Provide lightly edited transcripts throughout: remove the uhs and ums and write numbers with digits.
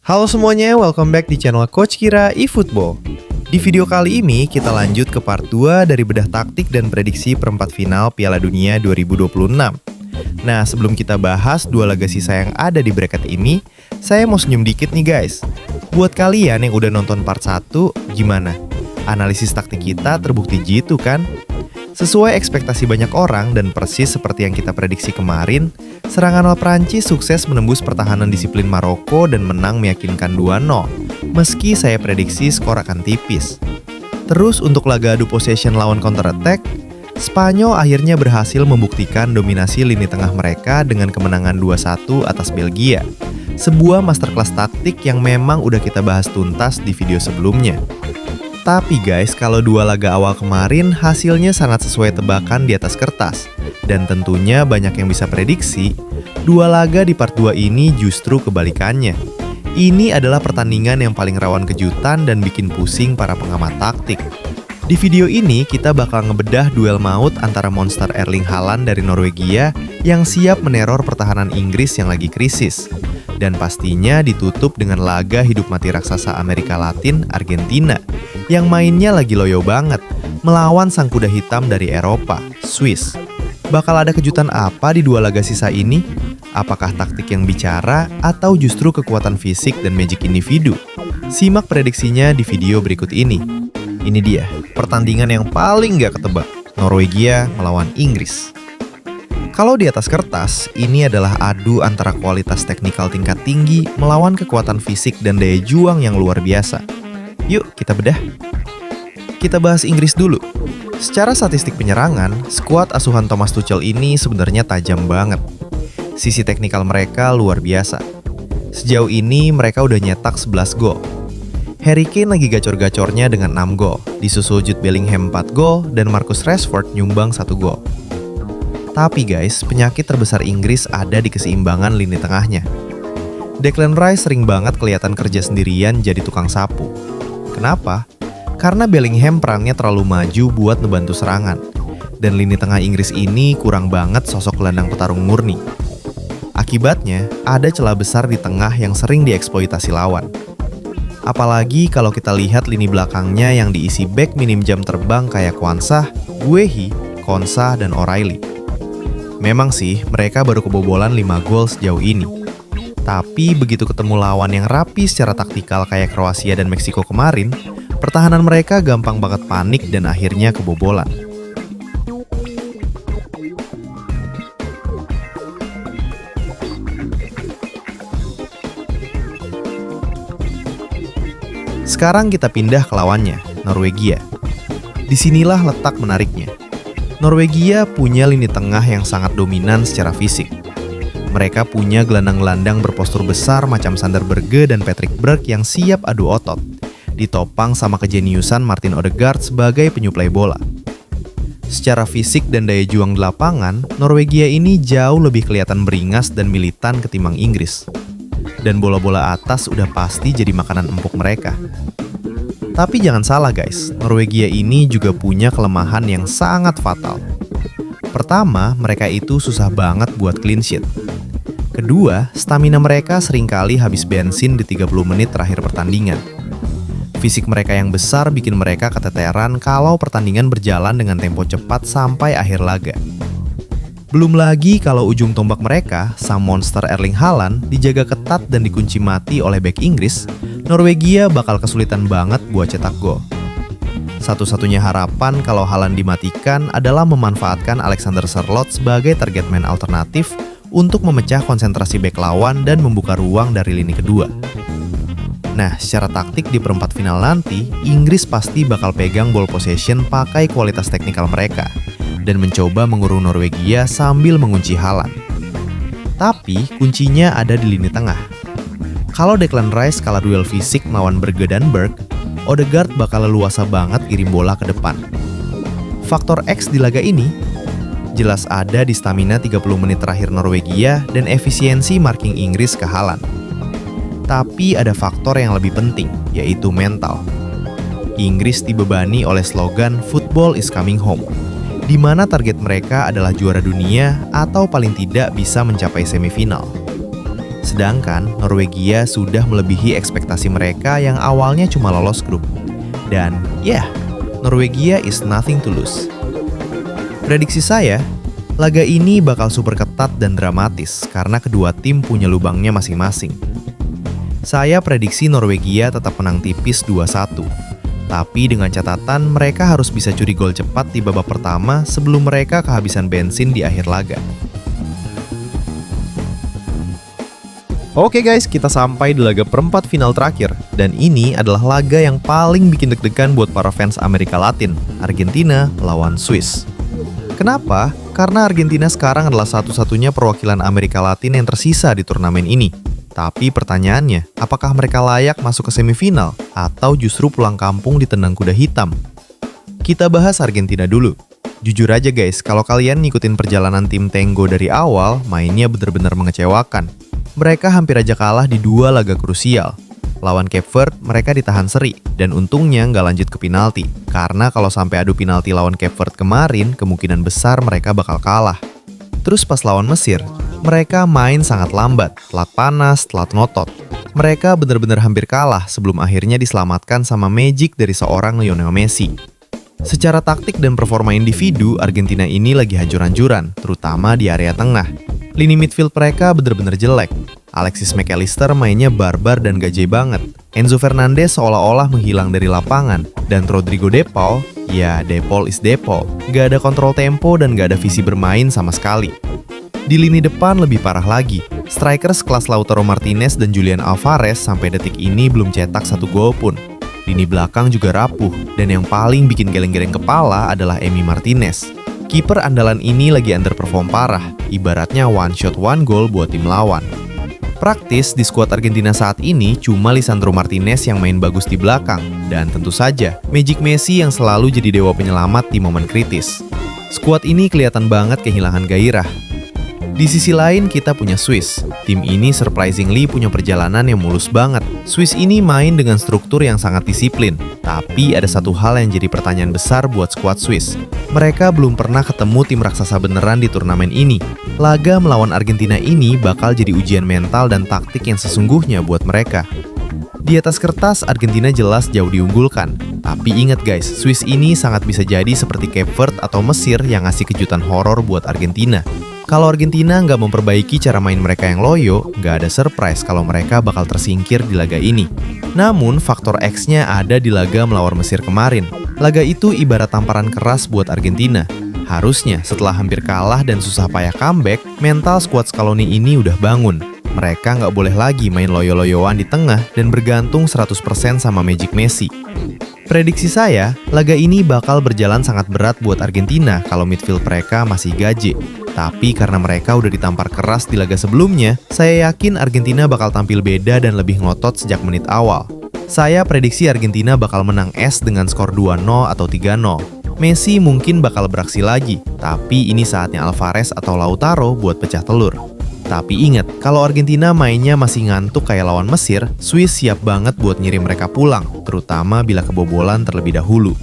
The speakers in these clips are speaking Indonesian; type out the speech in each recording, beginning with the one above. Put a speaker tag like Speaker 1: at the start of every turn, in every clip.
Speaker 1: Halo semuanya, welcome back di channel Coach Kira eFootball. Di video kali ini kita lanjut ke part 2 dari bedah taktik dan prediksi perempat final Piala Dunia 2026. Nah, sebelum kita bahas dua laga sisa yang ada di bracket ini, saya mau senyum dikit nih guys. Buat kalian yang udah nonton part 1, gimana? Analisis taktik kita terbukti jitu kan? Sesuai ekspektasi banyak orang dan persis seperti yang kita prediksi kemarin, serangan Al Prancis sukses menembus pertahanan disiplin Maroko dan menang meyakinkan 2-0, meski saya prediksi skor akan tipis. Terus untuk laga adu possession lawan counter attack, Spanyol akhirnya berhasil membuktikan dominasi lini tengah mereka dengan kemenangan 2-1 atas Belgia. Sebuah masterclass taktik yang memang udah kita bahas tuntas di video sebelumnya. Tapi guys, kalau dua laga awal kemarin hasilnya sangat sesuai tebakan di atas kertas. Dan tentunya banyak yang bisa prediksi, dua laga di part 2 ini justru kebalikannya. Ini adalah pertandingan yang paling rawan kejutan dan bikin pusing para pengamat taktik. Di video ini kita bakal ngebedah duel maut antara monster Erling Haaland dari Norwegia yang siap meneror pertahanan Inggris yang lagi krisis. Dan pastinya ditutup dengan laga hidup mati raksasa Amerika Latin, Argentina, yang mainnya lagi loyo banget, melawan sang kuda hitam dari Eropa, Swiss. Bakal ada kejutan apa di dua laga sisa ini? Apakah taktik yang bicara atau justru kekuatan fisik dan magic individu? Simak prediksinya di video berikut ini. Ini dia, pertandingan yang paling gak ketebak, Norwegia melawan Inggris. Kalau di atas kertas, ini adalah adu antara kualitas teknikal tingkat tinggi melawan kekuatan fisik dan daya juang yang luar biasa. Yuk kita bedah. Kita bahas Inggris dulu. Secara statistik penyerangan, skuad asuhan Thomas Tuchel ini sebenarnya tajam banget. Sisi teknikal mereka luar biasa. Sejauh ini mereka udah nyetak 11 gol. Harry Kane lagi gacor-gacornya dengan 6 gol, disusul Jude Bellingham 4 gol, dan Marcus Rashford nyumbang 1 gol. Tapi guys, penyakit terbesar Inggris ada di keseimbangan lini tengahnya. Declan Rice sering banget kelihatan kerja sendirian jadi tukang sapu. Kenapa? Karena Bellingham perannya terlalu maju buat ngebantu serangan. Dan lini tengah Inggris ini kurang banget sosok gelandang petarung murni. Akibatnya, ada celah besar di tengah yang sering dieksploitasi lawan. Apalagi kalau kita lihat lini belakangnya yang diisi bek minim jam terbang kayak Quansah, Guehi, Konsa, dan O'Reilly. Memang sih, mereka baru kebobolan 5 gol sejauh ini. Tapi begitu ketemu lawan yang rapi secara taktikal kayak Kroasia dan Meksiko kemarin, pertahanan mereka gampang banget panik dan akhirnya kebobolan. Sekarang kita pindah ke lawannya, Norwegia. Disinilah letak menariknya. Norwegia punya lini tengah yang sangat dominan secara fisik. Mereka punya gelandang-gelandang berpostur besar macam Sander Berge dan Patrick Berg yang siap adu otot, ditopang sama kejeniusan Martin Odegaard sebagai penyuplai bola. Secara fisik dan daya juang di lapangan, Norwegia ini jauh lebih kelihatan beringas dan militan ketimbang Inggris. Dan bola-bola atas udah pasti jadi makanan empuk mereka. Tapi jangan salah guys, Norwegia ini juga punya kelemahan yang sangat fatal. Pertama, mereka itu susah banget buat clean sheet. Kedua, stamina mereka seringkali habis bensin di 30 menit terakhir pertandingan. Fisik mereka yang besar bikin mereka keteteran kalau pertandingan berjalan dengan tempo cepat sampai akhir laga. Belum lagi kalau ujung tombak mereka, sang monster Erling Haaland, dijaga ketat dan dikunci mati oleh bek Inggris, Norwegia bakal kesulitan banget buat cetak gol. Satu-satunya harapan kalau Haaland dimatikan adalah memanfaatkan Alexander Sørloth sebagai target man alternatif untuk memecah konsentrasi bek lawan dan membuka ruang dari lini kedua. Nah, secara taktik di perempat final nanti, Inggris pasti bakal pegang ball possession pakai kualitas teknikal mereka dan mencoba mengurung Norwegia sambil mengunci Haaland. Tapi kuncinya ada di lini tengah. Kalau Declan Rice kalah duel fisik melawan Berge dan Berg, Odegaard bakal leluasa banget kirim bola ke depan. Faktor X di laga ini jelas ada di stamina 30 menit terakhir Norwegia dan efisiensi marking Inggris ke Haaland. Tapi ada faktor yang lebih penting, yaitu mental. Inggris dibebani oleh slogan "Football is coming home", di mana target mereka adalah juara dunia atau paling tidak bisa mencapai semifinal. Sedangkan Norwegia sudah melebihi ekspektasi mereka yang awalnya cuma lolos grup. Dan Norwegia is nothing to lose. Prediksi saya, laga ini bakal super ketat dan dramatis karena kedua tim punya lubangnya masing-masing. Saya prediksi Norwegia tetap menang tipis 2-1. Tapi dengan catatan mereka harus bisa curi gol cepat di babak pertama sebelum mereka kehabisan bensin di akhir laga. Oke guys, kita sampai di laga perempat final terakhir. Dan ini adalah laga yang paling bikin deg-degan buat para fans Amerika Latin, Argentina lawan Swiss. Kenapa? Karena Argentina sekarang adalah satu-satunya perwakilan Amerika Latin yang tersisa di turnamen ini. Tapi pertanyaannya, apakah mereka layak masuk ke semifinal? Atau justru pulang kampung ditendang kuda hitam? Kita bahas Argentina dulu. Jujur aja guys, kalau kalian ngikutin perjalanan tim Tango dari awal, mainnya benar-benar mengecewakan. Mereka hampir aja kalah di 2 laga krusial. Lawan Cape Verde, mereka ditahan seri, dan untungnya nggak lanjut ke penalti. Karena kalau sampai adu penalti lawan Cape Verde kemarin, kemungkinan besar mereka bakal kalah. Terus pas lawan Mesir, mereka main sangat lambat, telat panas, telat ngotot. Mereka benar-benar hampir kalah sebelum akhirnya diselamatkan sama magic dari seorang Lionel Messi. Secara taktik dan performa individu, Argentina ini lagi hancur-hancuran, terutama di area tengah. Lini midfield mereka benar-benar jelek. Alexis McAllister mainnya barbar dan gaje banget. Enzo Fernandez seolah-olah menghilang dari lapangan. Dan Rodrigo De Paul, ya De Paul is De Paul. Gak ada kontrol tempo dan gak ada visi bermain sama sekali. Di lini depan lebih parah lagi. Striker sekelas Lautaro Martinez dan Julian Alvarez sampai detik ini belum cetak 1 gol pun. Lini belakang juga rapuh. Dan yang paling bikin geleng-geleng kepala adalah Emi Martinez. Kiper andalan ini lagi underperform parah, ibaratnya one shot one goal buat tim lawan. Praktis di skuad Argentina saat ini cuma Lisandro Martinez yang main bagus di belakang, dan tentu saja Magic Messi yang selalu jadi dewa penyelamat di momen kritis. Skuad ini kelihatan banget kehilangan gairah. Di sisi lain kita punya Swiss. Tim ini surprisingly punya perjalanan yang mulus banget. Swiss ini main dengan struktur yang sangat disiplin. Tapi ada satu hal yang jadi pertanyaan besar buat skuad Swiss. Mereka belum pernah ketemu tim raksasa beneran di turnamen ini. Laga melawan Argentina ini bakal jadi ujian mental dan taktik yang sesungguhnya buat mereka. Di atas kertas, Argentina jelas jauh diunggulkan. Tapi ingat guys, Swiss ini sangat bisa jadi seperti Cape Verde atau Mesir yang ngasih kejutan horor buat Argentina. Kalau Argentina nggak memperbaiki cara main mereka yang loyo, nggak ada surprise kalau mereka bakal tersingkir di laga ini. Namun, faktor X-nya ada di laga melawan Mesir kemarin. Laga itu ibarat tamparan keras buat Argentina. Harusnya setelah hampir kalah dan susah payah comeback, mental skuad Scaloni ini udah bangun. Mereka nggak boleh lagi main loyo-loyoan di tengah dan bergantung 100% sama Magic Messi. Prediksi saya, laga ini bakal berjalan sangat berat buat Argentina kalau midfield mereka masih gaje. Tapi karena mereka udah ditampar keras di laga sebelumnya, saya yakin Argentina bakal tampil beda dan lebih ngotot sejak menit awal. Saya prediksi Argentina bakal menang dengan skor 2-0 atau 3-0. Messi mungkin bakal beraksi lagi, tapi ini saatnya Alvarez atau Lautaro buat pecah telur. Tapi ingat, kalau Argentina mainnya masih ngantuk kayak lawan Mesir, Swiss siap banget buat ngirim mereka pulang, terutama bila kebobolan terlebih dahulu.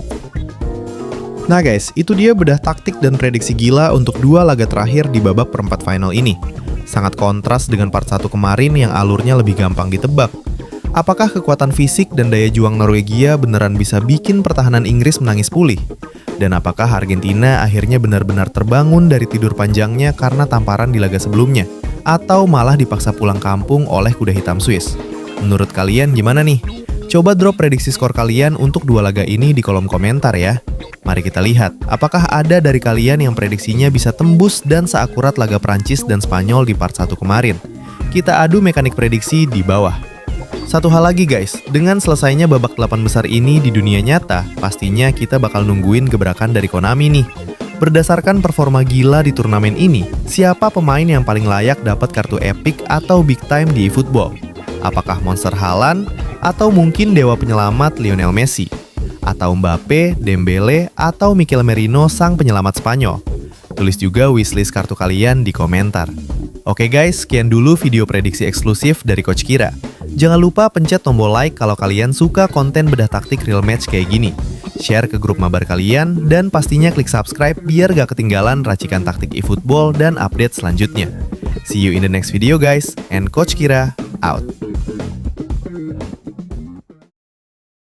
Speaker 1: Nah guys, itu dia bedah taktik dan prediksi gila untuk 2 laga terakhir di babak perempat final ini. Sangat kontras dengan part 1 kemarin yang alurnya lebih gampang ditebak. Apakah kekuatan fisik dan daya juang Norwegia beneran bisa bikin pertahanan Inggris menangis pulih? Dan apakah Argentina akhirnya benar-benar terbangun dari tidur panjangnya karena tamparan di laga sebelumnya? Atau malah dipaksa pulang kampung oleh kuda hitam Swiss? Menurut kalian gimana nih? Coba drop prediksi skor kalian untuk 2 laga ini di kolom komentar ya. Mari kita lihat, apakah ada dari kalian yang prediksinya bisa tembus dan seakurat laga Prancis dan Spanyol di part 1 kemarin? Kita adu mekanik prediksi di bawah. Satu hal lagi guys, dengan selesainya babak 8 besar ini di dunia nyata, pastinya kita bakal nungguin gebrakan dari Konami nih. Berdasarkan performa gila di turnamen ini, siapa pemain yang paling layak dapat kartu epic atau big time di eFootball? Apakah Monster Haaland? Atau mungkin dewa penyelamat Lionel Messi? Atau Mbappe, Dembele, atau Mikel Merino sang penyelamat Spanyol? Tulis juga wishlist kartu kalian di komentar. Oke guys, sekian dulu video prediksi eksklusif dari Coach Kira. Jangan lupa pencet tombol like kalau kalian suka konten bedah taktik real match kayak gini. Share ke grup mabar kalian, dan pastinya klik subscribe biar gak ketinggalan racikan taktik eFootball dan update selanjutnya. See you in the next video guys, and Coach Kira out.